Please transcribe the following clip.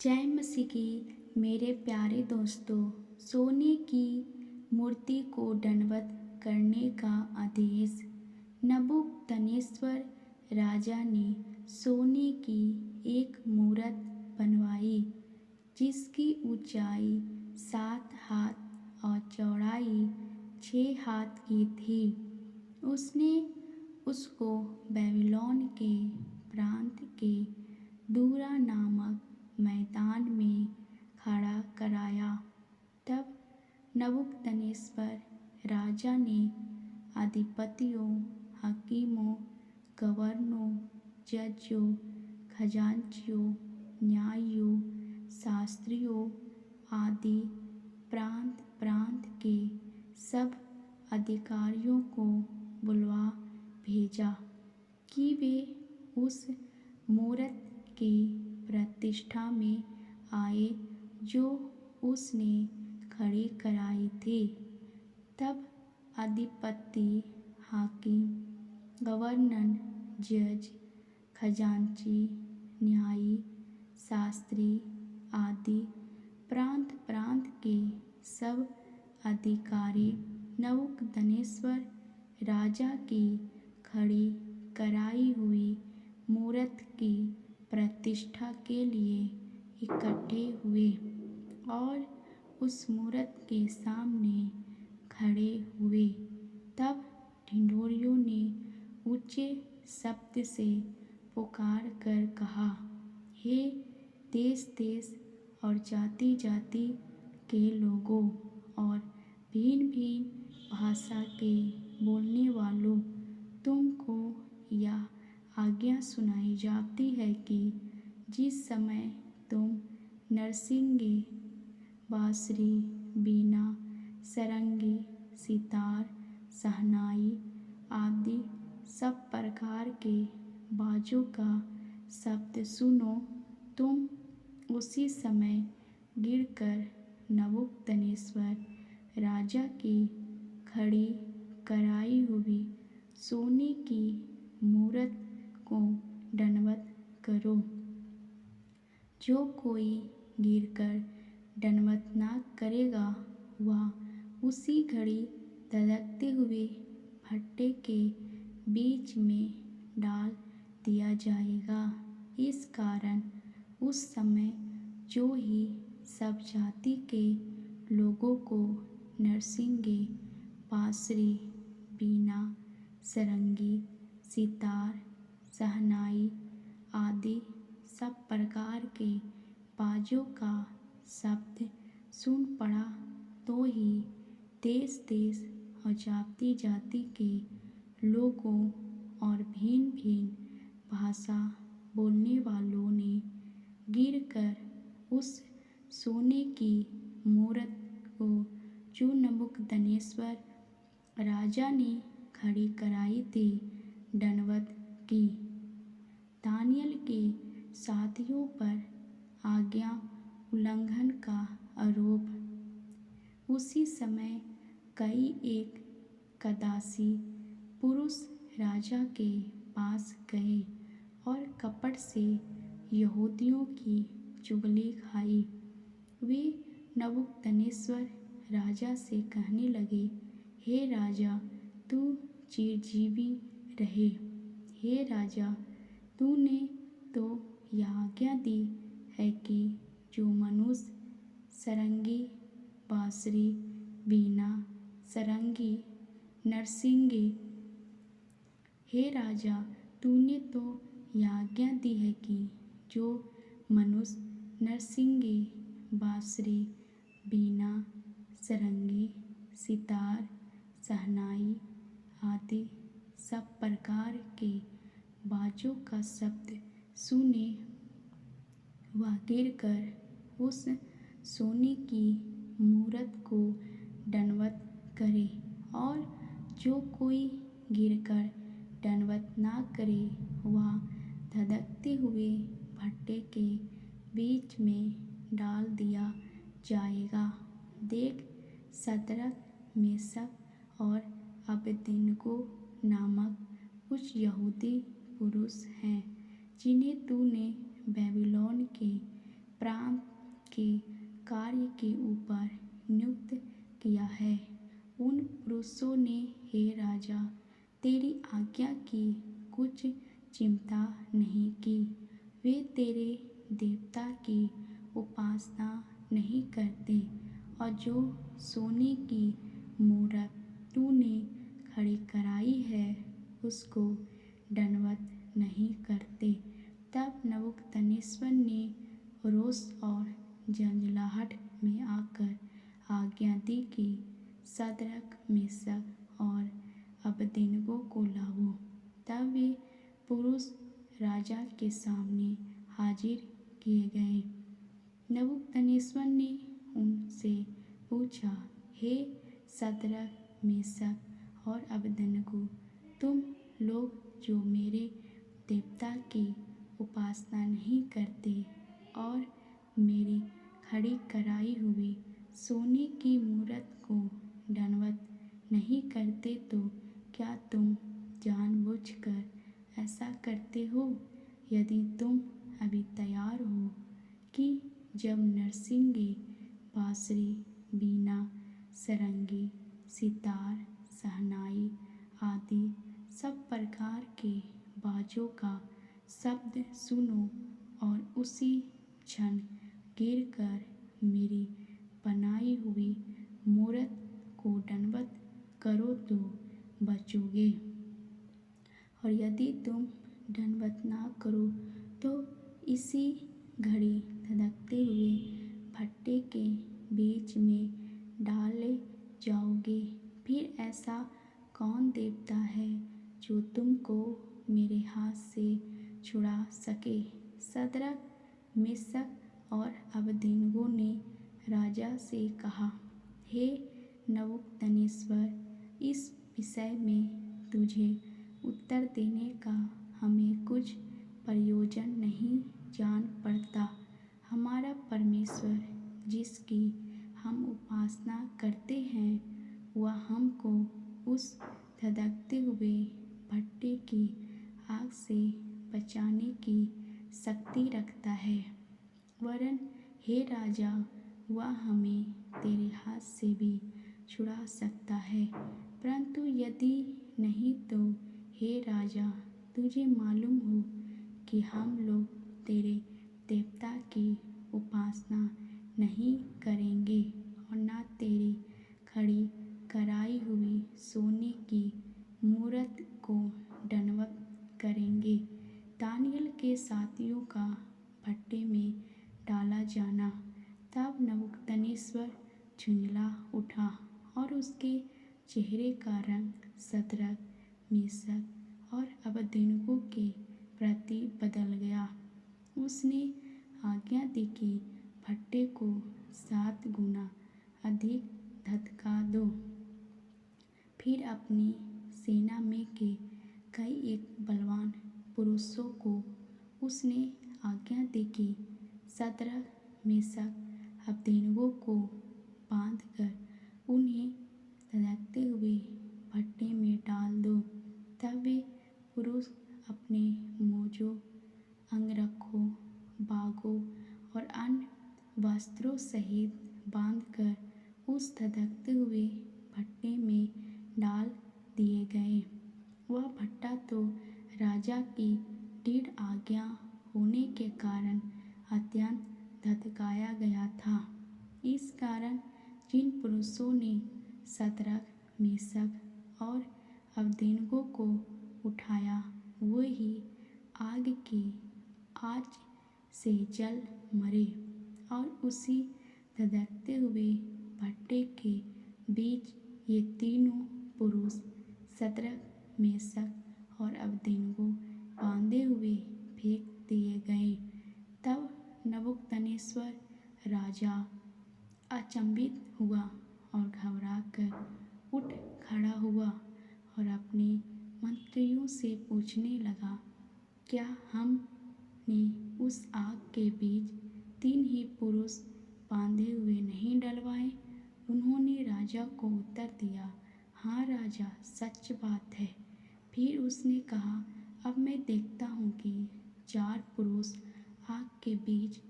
जय मसीह की मेरे प्यारे दोस्तों। सोने की मूर्ति को दंडवत करने का आदेश। नबूकदनेस्वर राजा ने सोने की एक मूरत बनवाई जिसकी ऊंचाई 7 हाथ और चौड़ाई 6 हाथ की थी। उसने उसको बेबीलोन के प्रांत के दूरा नामक मैदान में खड़ा कराया। तब नबूकदनेस्वर राजा ने अधिपतियों, हकीमों, गवर्नरों, जजों, खजांचियों, न्यायियों, शास्त्रियों आदि प्रांत प्रांत के सब अधिकारियों को बुलवा भेजा कि वे उस मूरत की प्रतिष्ठा में आए जो उसने खड़ी कराई थी। तब अधिपति, हाकिम, गवर्नर, जज, खजांची, न्यायी, शास्त्री आदि प्रांत प्रांत के सब अधिकारी नबूकदनेस्वर राजा की खड़ी कराई हुई मूरत की प्रतिष्ठा के लिए इकट्ठे हुए और उस मूरत के सामने खड़े हुए। तब ढिंढोरियों ने ऊंचे शब्द से पुकार कर कहा, हे देश देश और जाति जाति के लोगों और भिन्न भिन्न भाषा के बोलने वालों, तुमको यह आज्ञा सुनाई जाती है कि जिस समय तुम नरसिंगे, बांसुरी, बीना, सारंगी, सितार, शहनाई आदि सब प्रकार के बाजों का शब्द सुनो, तुम उसी समय गिरकर नबूकदनेस्वर राजा की खड़ी कराई हुई सोने की मूरत को दंडवत करो। जो कोई गिरकर दंडवत न करेगा वह उसी घड़ी धधकते हुए भट्टे के बीच में डाल दिया जाएगा। इस कारण उस समय जो ही सब जाति के लोगों को नरसिंगे, बांसुरी, बीना, सारंगी, सितार, शहनाई आदि सब प्रकार के बाजों का शब्द सुन पड़ा तो ही देश देश और जाति जाति के लोगों और भिन्न भिन्न भाषा बोलने वालों ने गिरकर उस सोने की मूरत को जो नबूकदनेस्वर राजा ने खड़ी कराई थी दंडवत की। दानिय्येल के साथियों पर आज्ञा उल्लंघन का आरोप। उसी समय कई एक कदासी पुरुष राजा के पास गए और कपट से यहूदियों की चुगली खाई। वे नबूकदनेस्वर राजा से कहने लगे, हे राजा, तू चिरंजीवी रहे। हे राजा, तूने तो यह आज्ञा दी है कि जो मनुष्य सारंगी, बांसुरी, बीना, सारंगी, नरसिंगे, हे राजा, तूने तो यह आज्ञा दी है कि जो मनुष्य नरसिंगे, बांसुरी, बीना, सारंगी, सितार, शहनाई आदि सब प्रकार के बाजों का शब्द सुने वह गिरकर उस सोने की मूरत को दंडवत करे, और जो कोई गिरकर दंडवत ना करे वह धधकते हुए भट्टे के बीच में डाल दिया जाएगा। देख, शद्रक, मेशक और अबेदनगो नामक कुछ यहूदी पुरुष हैं जिन्हें तूने बेबीलोन के प्रांत के कार्य के ऊपर नियुक्त किया है। उन पुरुषों ने, हे राजा, तेरी आज्ञा की कुछ चिंता नहीं की। वे तेरे देवता की उपासना नहीं करते और जो सोने की मूरत तूने खड़ी कराई है उसको दंडवत नहीं करते। तब नबूकदनेस्सर ने रोष और झंझलाहट में आकर आज्ञा दी कि शद्रक, मेशक और अबेदनगो को लाओ। तब वे पुरुष राजा के सामने हाजिर किए गए। नबूकदनेस्सर ने उनसे पूछा, हे शद्रक, मेशक और अबेदनगो, तुम लोग जो मेरे देवता की उपासना नहीं करते और मेरी खड़ी कराई हुई सोने की मूरत को दंडवत नहीं करते, तो क्या तुम जानबूझकर ऐसा करते हो? यदि तुम अभी तैयार हो कि जब नरसिंगे, बांसुरी, वीणा, सारंगी, सितार, शहनाई आदि सब प्रकार के बाजों का शब्द सुनो और उसी क्षण गिरकर मेरी बनाई हुई मूरत को दंडवत करो तो बचोगे, और यदि तुम दंडवत ना करो तो इसी घड़ी धधकते हुए भट्ठे के बीच में डाले जाओगे। फिर ऐसा कौन देवता है जो तुमको मेरे हाथ से छुड़ा सके? शद्रक, मेशक और अबेदनगो ने राजा से कहा, हे नबूकदनेस्सर, इस विषय में तुझे उत्तर देने का हमें कुछ प्रयोजन नहीं जान पड़ता। हमारा परमेश्वर, जिसकी हम उपासना करते हैं, वह हमको उस धधकते हुए भट्ठे की आग से बचाने की शक्ति रखता है। वरन हे राजा, वह हमें तेरे हाथ से भी छुड़ा सकता है। परंतु यदि नहीं तो हे राजा, तुझे मालूम हो कि हम लोग तेरे देवता की उपासना नहीं करेंगे और न तेरी खड़ी कराई हुई सोने की मूरत को दंडवत करेंगे। दानिय्येल के साथियों का भट्ठे में डाला जाना। तब नबूकदनेस्सर झुंझला उठा और उसके चेहरे का रंग शद्रक, मेशक और अबेदनगो के प्रति बदल गया। उसने आज्ञा दी कि भट्ठे को 7 गुना अधिक धधका दो। फिर अपनी सेना में के कई एक बलवान पुरुषों को उसने आज्ञा दी कि शद्रक, मेशक, अबेदनगो को बांधकर उन्हें धधकते हुए भट्ठे में डाल दो। तब वे पुरुष अपने मोजों, अंगरखों, बागों और अन्य वस्त्रों सहित बांधकर उस धधकते हुए भट्ठे में डाल दिए गए। वह भट्ठा तो राजा की दृढ़ आज्ञा होने के कारण अत्यंत धधकाया गया था। इस कारण जिन पुरुषों ने शद्रक, मेशक और अबेदनगो को उठाया, वे ही आग की आंच से जल मरे और उसी धधकते हुए भट्ठे के बीच ये तीनों पुरुष शद्रक, मेशक और अबेदनगो बांधे हुए फेंक दिए गए। तब नबूकदनेस्सर राजा अचंभित हुआ और घबराकर उठ खड़ा हुआ और अपने मंत्रियों से पूछने लगा, क्या हमने उस आग के बीच 3 ही पुरुष बांधे हुए नहीं डलवाए? उन्होंने राजा को उत्तर दिया, हाँ राजा, सच बात है। फिर उसने कहा, अब मैं देखता हूँ कि 4 पुरुष आग के बीच